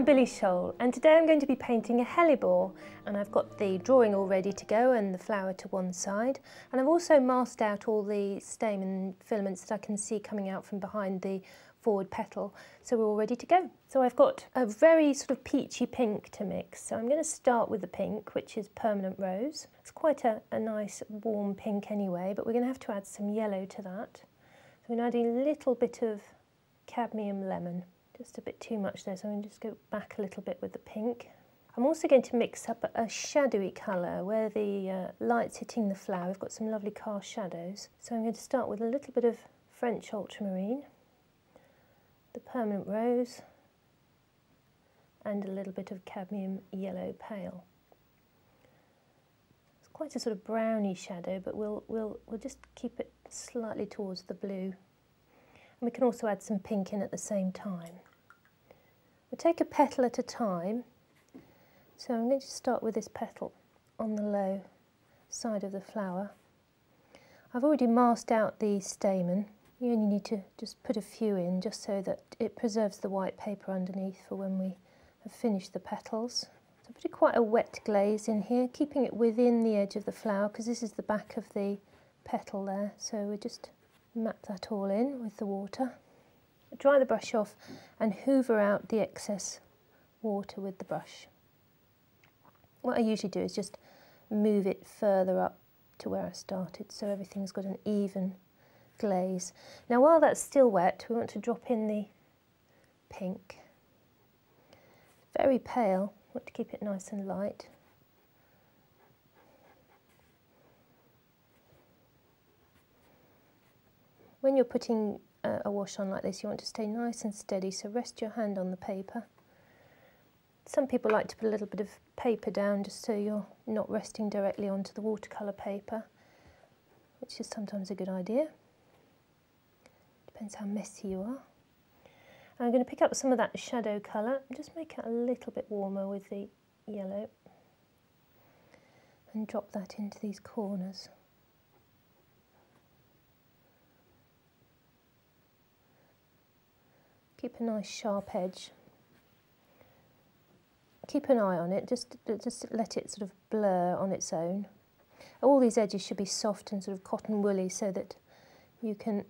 I'm Billy Showell, and today I'm going to be painting a Hellebore, and I've got the drawing all ready to go and the flower to one side, and I've also masked out all the stamen filaments that I can see coming out from behind the forward petal, so we're all ready to go. So I've got a very sort of peachy pink to mix, so I'm going to start with the pink, which is permanent rose. It's quite a nice warm pink anyway, but we're going to have to add some yellow to that. So I'm going to add a little bit of cadmium lemon. Just a bit too much there, so I'm going to just go back a little bit with the pink. I'm also going to mix up a shadowy colour where the light's hitting the flower. We've got some lovely cast shadows. So I'm going to start with a little bit of French ultramarine, the permanent rose, and a little bit of cadmium yellow pale. It's quite a sort of browny shadow, but we'll just keep it slightly towards the blue. And we can also add some pink in at the same time. We'll take a petal at a time. So I'm going to start with this petal on the low side of the flower. I've already masked out the stamen. You only need to just put a few in just so that it preserves the white paper underneath for when we have finished the petals. So I put quite a wet glaze in here, keeping it within the edge of the flower because this is the back of the petal there. So we just map that all in with the water. Dry the brush off and hoover out the excess water with the brush. What I usually do is just move it further up to where I started so everything's got an even glaze. Now while that's still wet, we want to drop in the pink. Very pale, want to keep it nice and light. When you're putting a wash on like this, you want to stay nice and steady, so rest your hand on the paper. Some people like to put a little bit of paper down just so you're not resting directly onto the watercolour paper, which is sometimes a good idea. Depends how messy you are. And I'm going to pick up some of that shadow colour and just make it a little bit warmer with the yellow and drop that into these corners. Keep a nice sharp edge. Keep an eye on it, just let it sort of blur on its own. All these edges should be soft and sort of cotton woolly so that you can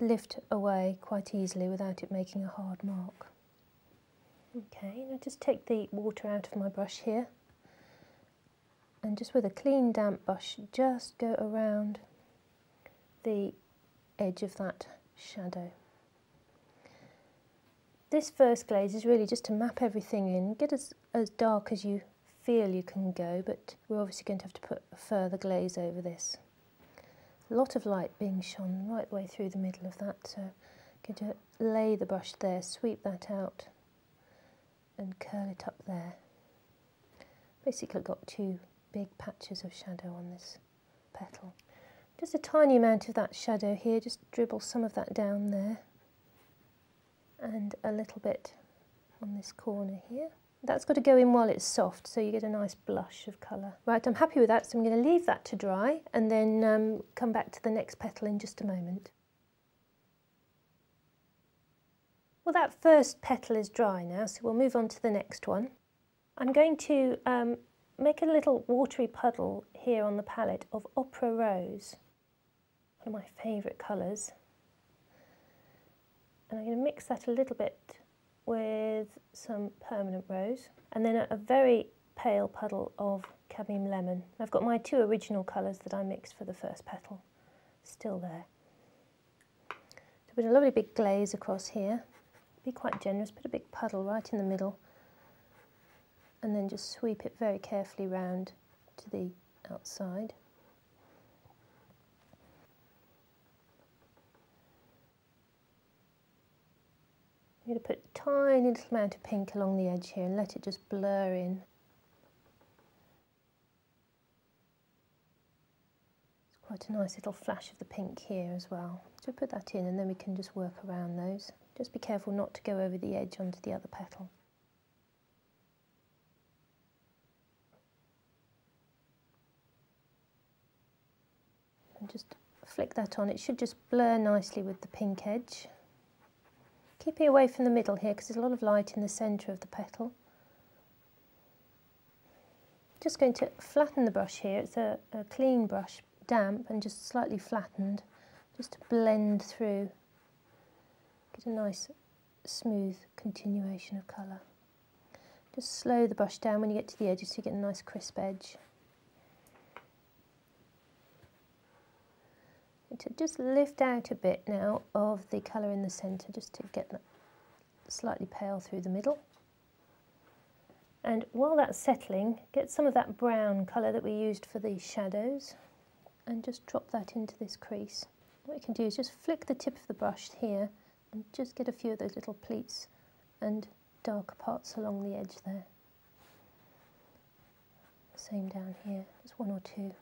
lift away quite easily without it making a hard mark. Okay, now just take the water out of my brush here and just with a clean damp brush just go around the edge of that shadow. This first glaze is really just to map everything in, get as dark as you feel you can go, but we're obviously going to have to put a further glaze over this. A lot of light being shone right the way through the middle of that, so I'm going to lay the brush there, sweep that out and curl it up there. Basically I've got two big patches of shadow on this petal. Just a tiny amount of that shadow here, just dribble some of that down there. And a little bit on this corner here. That's got to go in while it's soft so you get a nice blush of colour. Right, I'm happy with that, so I'm going to leave that to dry and then come back to the next petal in just a moment. Well, that first petal is dry now, so we'll move on to the next one. I'm going to make a little watery puddle here on the palette of Opera Rose, one of my favourite colours. And I'm going to mix that a little bit with some permanent rose and then a very pale puddle of cadmium lemon. I've got my two original colours that I mixed for the first petal still there. So put a lovely big glaze across here. Be quite generous, put a big puddle right in the middle and then just sweep it very carefully round to the outside. I'm going to put a tiny little amount of pink along the edge here and let it just blur in. It's quite a nice little flash of the pink here as well. So put that in and then we can just work around those. Just be careful not to go over the edge onto the other petal. And just flick that on. It should just blur nicely with the pink edge. Keeping away from the middle here because there's a lot of light in the centre of the petal. Just going to flatten the brush here. It's a clean brush, damp and just slightly flattened, just to blend through, get a nice smooth continuation of colour. Just slow the brush down when you get to the edges so you get a nice crisp edge. And to just lift out a bit now of the colour in the centre, just to get that slightly pale through the middle. And while that's settling, get some of that brown colour that we used for the shadows and just drop that into this crease. What you can do is just flick the tip of the brush here and just get a few of those little pleats and darker parts along the edge there. Same down here, just one or two.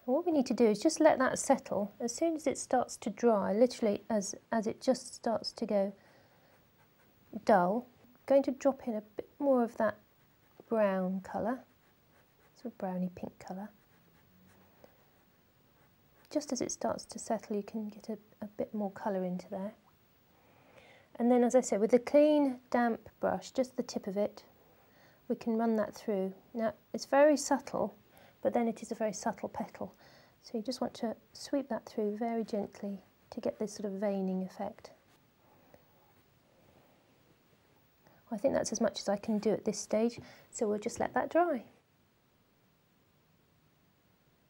And what we need to do is just let that settle. As soon as it starts to dry, literally as it just starts to go dull, I'm going to drop in a bit more of that brown colour, sort of browny pink colour. Just as it starts to settle, you can get a bit more colour into there. And then, as I said, with a clean, damp brush, just the tip of it, we can run that through. Now, it's very subtle, but then it is a very subtle petal. So you just want to sweep that through very gently to get this sort of veining effect. I think that's as much as I can do at this stage, so we'll just let that dry.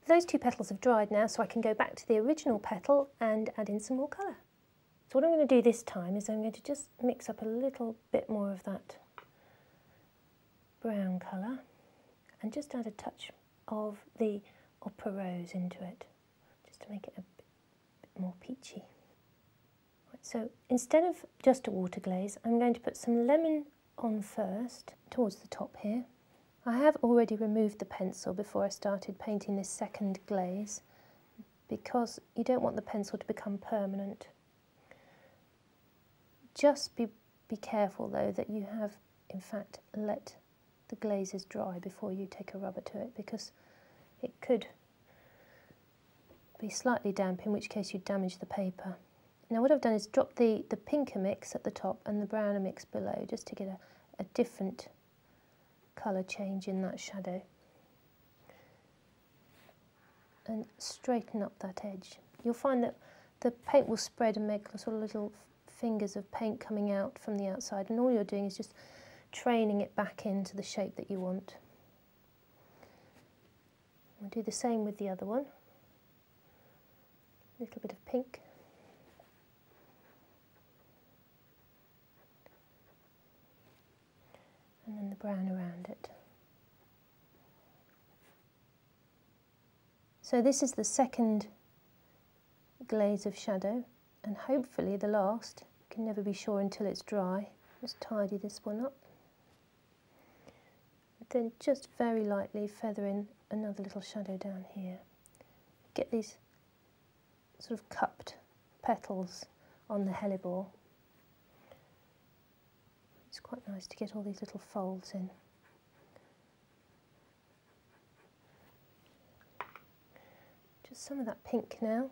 Those two petals have dried now, so I can go back to the original petal and add in some more colour. So what I'm going to do this time is I'm going to just mix up a little bit more of that brown colour and just add a touch of the opera rose into it, just to make it a bit more peachy. Right, so instead of just a water glaze, I'm going to put some lemon on first, towards the top here. I have already removed the pencil before I started painting this second glaze, because you don't want the pencil to become permanent. Just be careful though that you have in fact let the glazes dry before you take a rubber to it, because it could be slightly damp, in which case you'd damage the paper. Now what I've done is drop the pinker mix at the top and the browner mix below, just to get a different colour change in that shadow. And straighten up that edge. You'll find that the paint will spread and make sort of little fingers of paint coming out from the outside, and all you're doing is just training it back into the shape that you want. We'll do the same with the other one. A little bit of pink. And then the brown around it. So this is the second glaze of shadow, and hopefully the last. You can never be sure until it's dry. Just tidy this one up. Then just very lightly feather in another little shadow down here. Get these sort of cupped petals on the hellebore. It's quite nice to get all these little folds in. Just some of that pink now.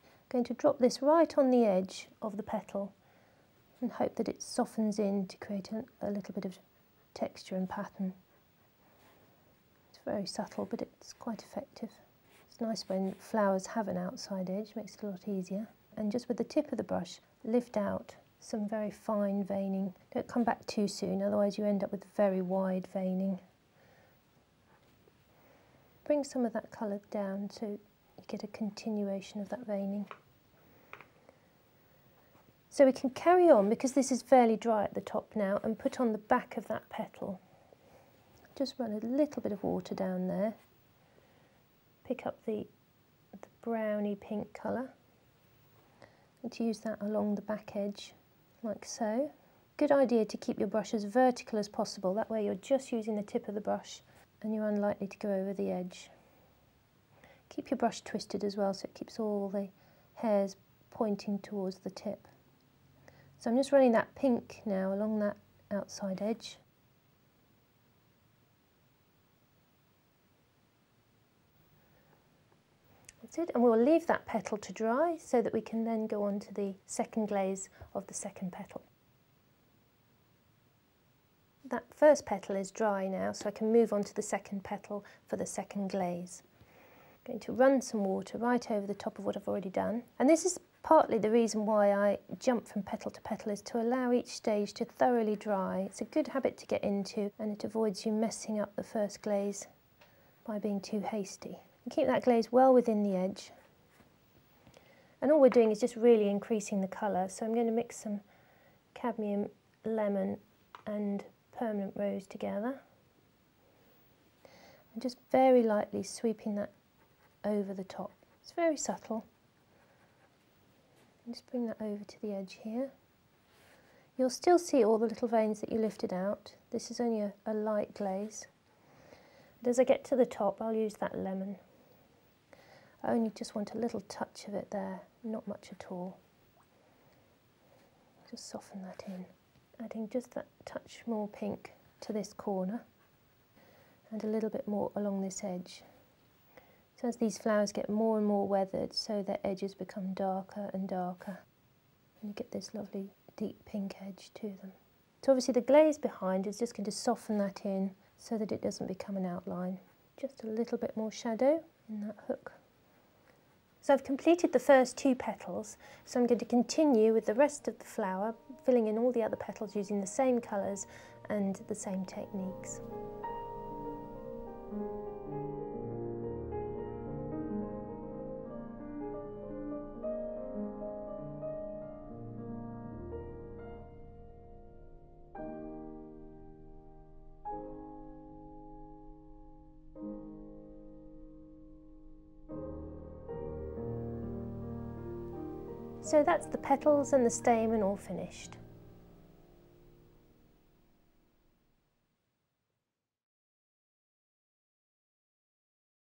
I'm going to drop this right on the edge of the petal and hope that it softens in to create a little bit of texture and pattern. It's very subtle, but it's quite effective. It's nice when flowers have an outside edge, makes it a lot easier. And just with the tip of the brush, lift out some very fine veining. Don't come back too soon, otherwise you end up with very wide veining. Bring some of that colour down so you get a continuation of that veining. So we can carry on, because this is fairly dry at the top now, and put on the back of that petal. Just run a little bit of water down there. Pick up the browny pink colour and to use that along the back edge, like so. Good idea to keep your brush as vertical as possible, that way you're just using the tip of the brush and you're unlikely to go over the edge. Keep your brush twisted as well, so it keeps all the hairs pointing towards the tip. So I'm just running that pink now along that outside edge. That's it, and we'll leave that petal to dry so that we can then go on to the second glaze of the second petal. That first petal is dry now, so I can move on to the second petal for the second glaze. I'm going to run some water right over the top of what I've already done, and this is partly the reason why I jump from petal to petal, is to allow each stage to thoroughly dry. It's a good habit to get into, and it avoids you messing up the first glaze by being too hasty. And keep that glaze well within the edge. And all we're doing is just really increasing the colour. So I'm going to mix some cadmium, lemon and permanent rose together. And just very lightly sweeping that over the top. It's very subtle. And just bring that over to the edge here. You'll still see all the little veins that you lifted out. This is only a light glaze. And as I get to the top, I'll use that lemon. I only just want a little touch of it there, not much at all. Just soften that in, adding just that touch more pink to this corner and a little bit more along this edge. So as these flowers get more and more weathered, so their edges become darker and darker, and you get this lovely deep pink edge to them. So obviously the glaze behind is just going to soften that in so that it doesn't become an outline. Just a little bit more shadow in that hook. So I've completed the first two petals, so I'm going to continue with the rest of the flower, filling in all the other petals using the same colours and the same techniques. So that's the petals and the stamen all finished.